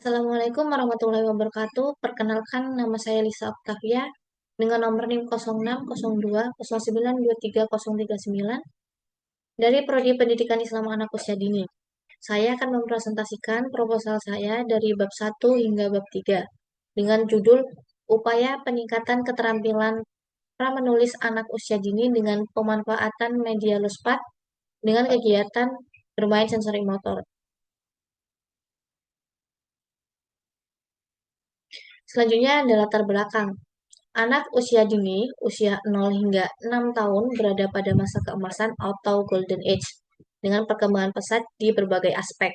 Assalamualaikum warahmatullahi wabarakatuh. Perkenalkan, nama saya Lisa Octavia dengan nomor NIM 0602092339 dari Prodi Pendidikan Islam Anak Usia Dini. Saya akan mempresentasikan proposal saya dari bab 1 hingga bab 3 dengan judul Upaya Peningkatan Keterampilan Pramenulis Anak Usia Dini dengan Pemanfaatan Media Lospat dengan Kegiatan Bermain Sensori Motor. Selanjutnya ada latar belakang. Anak usia dini, usia 0 hingga 6 tahun berada pada masa keemasan atau golden age dengan perkembangan pesat di berbagai aspek.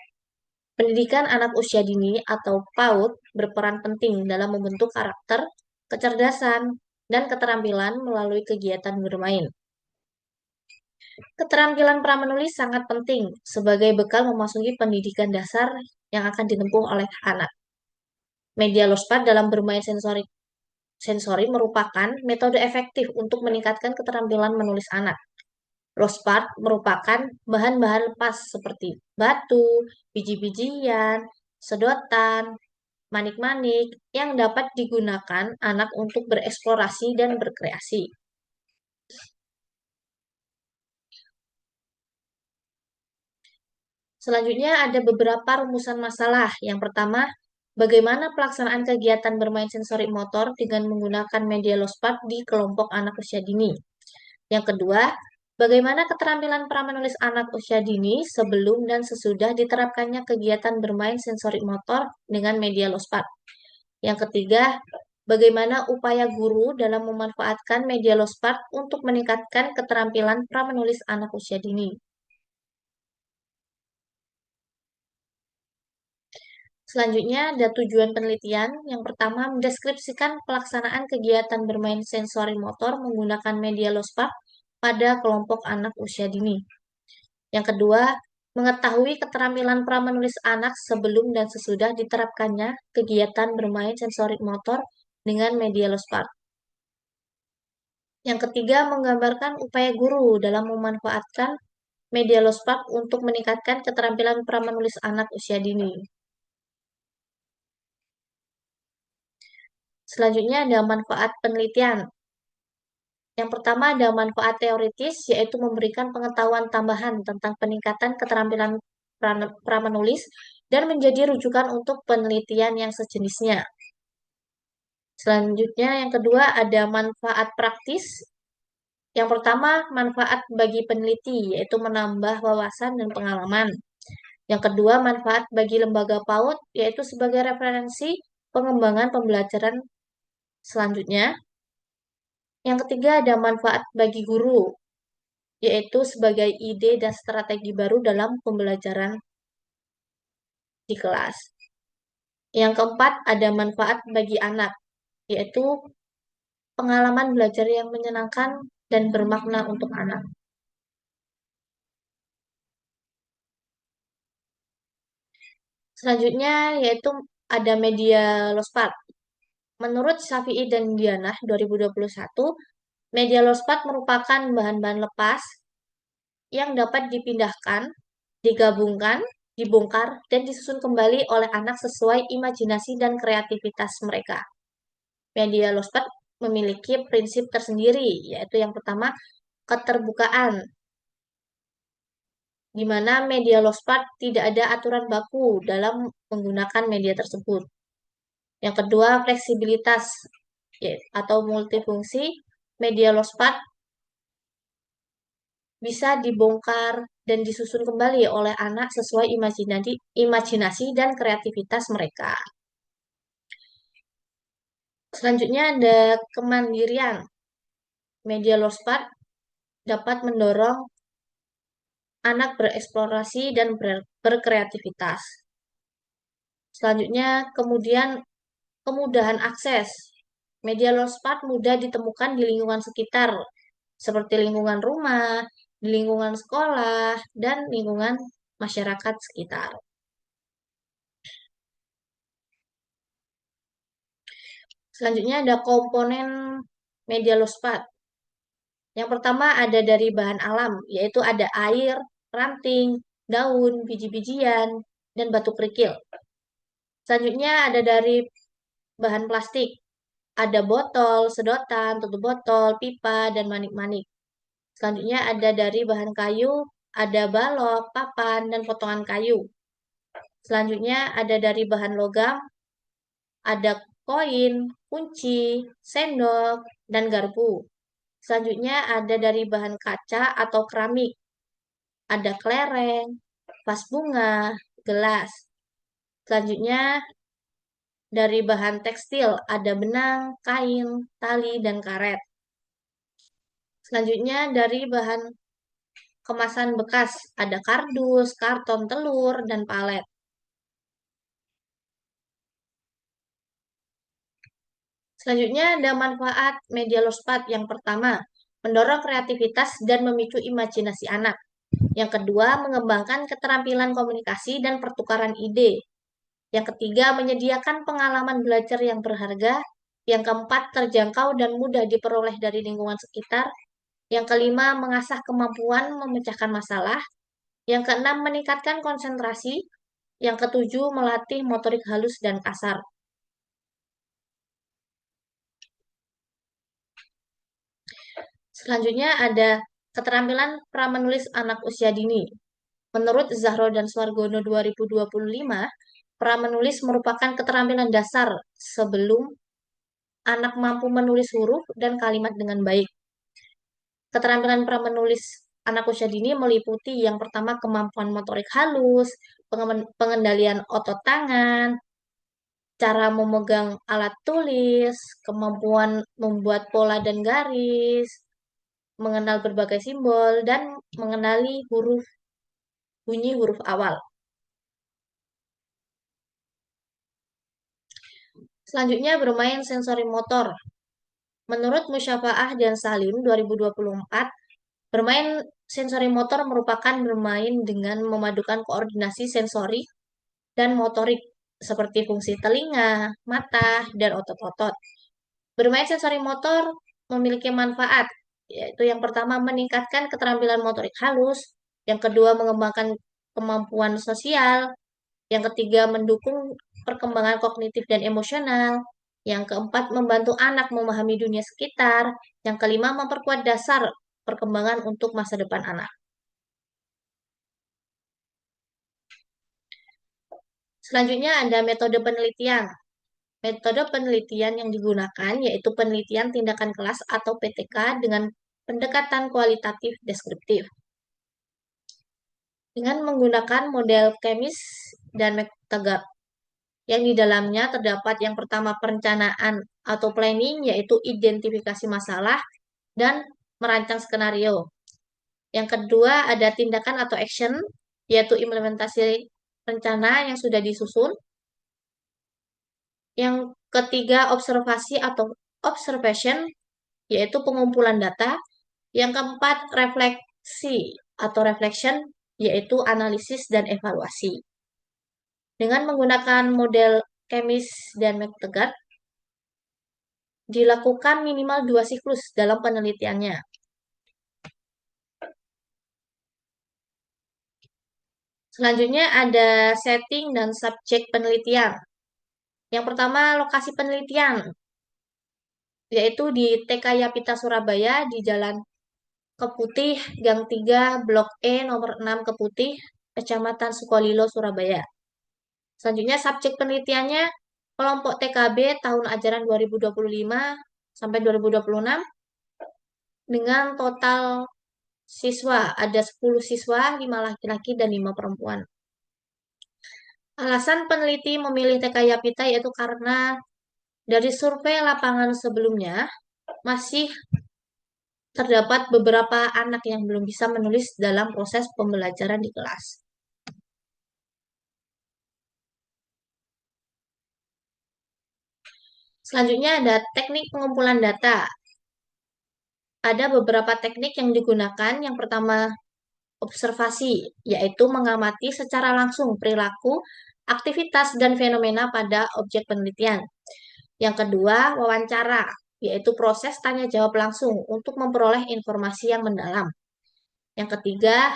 Pendidikan anak usia dini atau PAUD berperan penting dalam membentuk karakter, kecerdasan, dan keterampilan melalui kegiatan bermain. Keterampilan pramenulis sangat penting sebagai bekal memasuki pendidikan dasar yang akan ditempuh oleh anak. Media lospat dalam bermain sensori merupakan metode efektif untuk meningkatkan keterampilan menulis anak. Lospat merupakan bahan-bahan lepas seperti batu, biji-bijian, sedotan, manik-manik yang dapat digunakan anak untuk bereksplorasi dan berkreasi. Selanjutnya ada beberapa rumusan masalah. Yang pertama, bagaimana pelaksanaan kegiatan bermain sensori motor dengan menggunakan media lospat di kelompok anak usia dini. Yang kedua, bagaimana keterampilan pramenulis anak usia dini sebelum dan sesudah diterapkannya kegiatan bermain sensori motor dengan media lospat. Yang ketiga, bagaimana upaya guru dalam memanfaatkan media lospat untuk meningkatkan keterampilan pramenulis anak usia dini. Selanjutnya ada tujuan penelitian. Yang pertama, mendeskripsikan pelaksanaan kegiatan bermain sensori motor menggunakan media lospat pada kelompok anak usia dini. Yang kedua, mengetahui keterampilan pramenulis anak sebelum dan sesudah diterapkannya kegiatan bermain sensori motor dengan media lospat. Yang ketiga, menggambarkan upaya guru dalam memanfaatkan media lospat untuk meningkatkan keterampilan pramenulis anak usia dini. Selanjutnya ada manfaat penelitian. Yang pertama ada manfaat teoritis, yaitu memberikan pengetahuan tambahan tentang peningkatan keterampilan pramenulis dan menjadi rujukan untuk penelitian yang sejenisnya. Selanjutnya yang kedua ada manfaat praktis. Yang pertama manfaat bagi peneliti, yaitu menambah wawasan dan pengalaman. Yang kedua manfaat bagi lembaga PAUD, yaitu sebagai referensi pengembangan pembelajaran selanjutnya. Yang ketiga ada manfaat bagi guru, yaitu sebagai ide dan strategi baru dalam pembelajaran di kelas. Yang keempat ada manfaat bagi anak, yaitu pengalaman belajar yang menyenangkan dan bermakna untuk anak. Selanjutnya yaitu ada media lospat. Menurut Syafi'i dan Dianah 2021, media lospat merupakan bahan-bahan lepas yang dapat dipindahkan, digabungkan, dibongkar, dan disusun kembali oleh anak sesuai imajinasi dan kreativitas mereka. Media lospat memiliki prinsip tersendiri, yaitu yang pertama, keterbukaan, di mana media lospat tidak ada aturan baku dalam menggunakan media tersebut. Yang kedua, fleksibilitas atau multifungsi. Media lospat bisa dibongkar dan disusun kembali oleh anak sesuai imajinasi dan kreativitas mereka. Selanjutnya ada kemandirian. Media lospat dapat mendorong anak bereksplorasi dan berkreativitas. Selanjutnya, kemudian kemudahan akses. Media lospat mudah ditemukan di lingkungan sekitar, seperti lingkungan rumah, di lingkungan sekolah, dan lingkungan masyarakat sekitar. Selanjutnya ada komponen media lospat. Yang pertama ada dari bahan alam, yaitu ada air, ranting, daun, biji-bijian, dan batu kerikil. Selanjutnya ada dari bahan plastik. Ada botol, sedotan, tutup botol, pipa, dan manik-manik. Selanjutnya ada dari bahan kayu, ada balok, papan, dan potongan kayu. Selanjutnya ada dari bahan logam, ada koin, kunci, sendok, dan garpu. Selanjutnya ada dari bahan kaca atau keramik, ada kelereng, vas bunga, gelas. Selanjutnya dari bahan tekstil, ada benang, kain, tali, dan karet. Selanjutnya dari bahan kemasan bekas, ada kardus, karton telur, dan palet. Selanjutnya ada manfaat media lospat. Yang pertama, mendorong kreativitas dan memicu imajinasi anak. Yang kedua, mengembangkan keterampilan komunikasi dan pertukaran ide. Yang ketiga, menyediakan pengalaman belajar yang berharga. Yang keempat, terjangkau dan mudah diperoleh dari lingkungan sekitar. Yang kelima, mengasah kemampuan memecahkan masalah. Yang keenam, meningkatkan konsentrasi. Yang ketujuh, melatih motorik halus dan kasar. Selanjutnya ada keterampilan pramenulis anak usia dini. Menurut Zahro dan Swargono 2025, pramenulis merupakan keterampilan dasar sebelum anak mampu menulis huruf dan kalimat dengan baik. Keterampilan pramenulis anak usia dini meliputi yang pertama kemampuan motorik halus, pengendalian otot tangan, cara memegang alat tulis, kemampuan membuat pola dan garis, mengenal berbagai simbol, dan mengenali bunyi huruf awal. Selanjutnya bermain sensori motor. Menurut Musyafaah dan Salim 2024, bermain sensori motor merupakan bermain dengan memadukan koordinasi sensori dan motorik seperti fungsi telinga, mata, dan otot-otot. Bermain sensori motor memiliki manfaat, yaitu yang pertama meningkatkan keterampilan motorik halus, yang kedua mengembangkan kemampuan sosial, yang ketiga mendukung perkembangan kognitif dan emosional, yang keempat membantu anak memahami dunia sekitar, yang kelima memperkuat dasar perkembangan untuk masa depan anak. Selanjutnya ada metode penelitian. Metode penelitian yang digunakan yaitu penelitian tindakan kelas atau PTK dengan pendekatan kualitatif deskriptif. Dengan menggunakan model kemis dan McTaggart, yang di dalamnya terdapat yang pertama perencanaan atau planning, yaitu identifikasi masalah dan merancang skenario. Yang kedua ada tindakan atau action, yaitu implementasi rencana yang sudah disusun. Yang ketiga observasi atau observation, yaitu pengumpulan data. Yang keempat refleksi atau reflection, yaitu analisis dan evaluasi. Dengan menggunakan model kemis dan McTaggart, dilakukan minimal 2 siklus dalam penelitiannya. Selanjutnya ada setting dan subjek penelitian. Yang pertama, lokasi penelitian, yaitu di TK Yapita Surabaya di Jalan Keputih, Gang 3, Blok E, nomor 6 Keputih, Kecamatan Sukolilo, Surabaya. Selanjutnya, subjek penelitiannya kelompok TKB tahun ajaran 2025 sampai 2026 dengan total siswa, ada 10 siswa, 5 laki-laki dan 5 perempuan. Alasan peneliti memilih TK Yapita yaitu karena dari survei lapangan sebelumnya, masih terdapat beberapa anak yang belum bisa menulis dalam proses pembelajaran di kelas. Selanjutnya ada teknik pengumpulan data. Ada beberapa teknik yang digunakan. Yang pertama, observasi, yaitu mengamati secara langsung perilaku, aktivitas, dan fenomena pada objek penelitian. Yang kedua, wawancara, yaitu proses tanya jawab langsung untuk memperoleh informasi yang mendalam. Yang ketiga,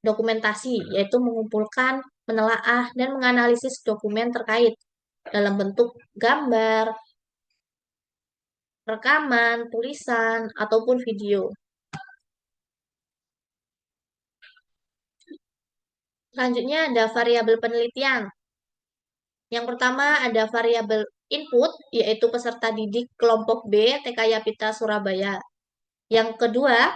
dokumentasi, yaitu mengumpulkan, menelaah, dan menganalisis dokumen terkait dalam bentuk gambar, rekaman, tulisan, ataupun video. Selanjutnya ada variabel penelitian. Yang pertama ada variabel input, yaitu peserta didik kelompok B TK Yapita Surabaya. Yang kedua,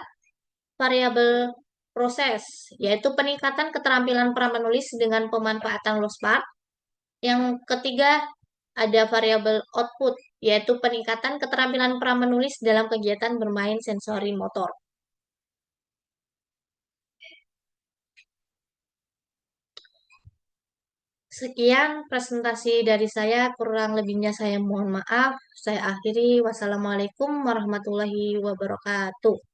variabel proses, yaitu peningkatan keterampilan pramenulis dengan pemanfaatan Lospat. Yang ketiga, ada variabel output, yaitu peningkatan keterampilan pramenulis dalam kegiatan bermain sensori motor. Sekian presentasi dari saya, kurang lebihnya saya mohon maaf. Saya akhiri. Wassalamualaikum warahmatullahi wabarakatuh.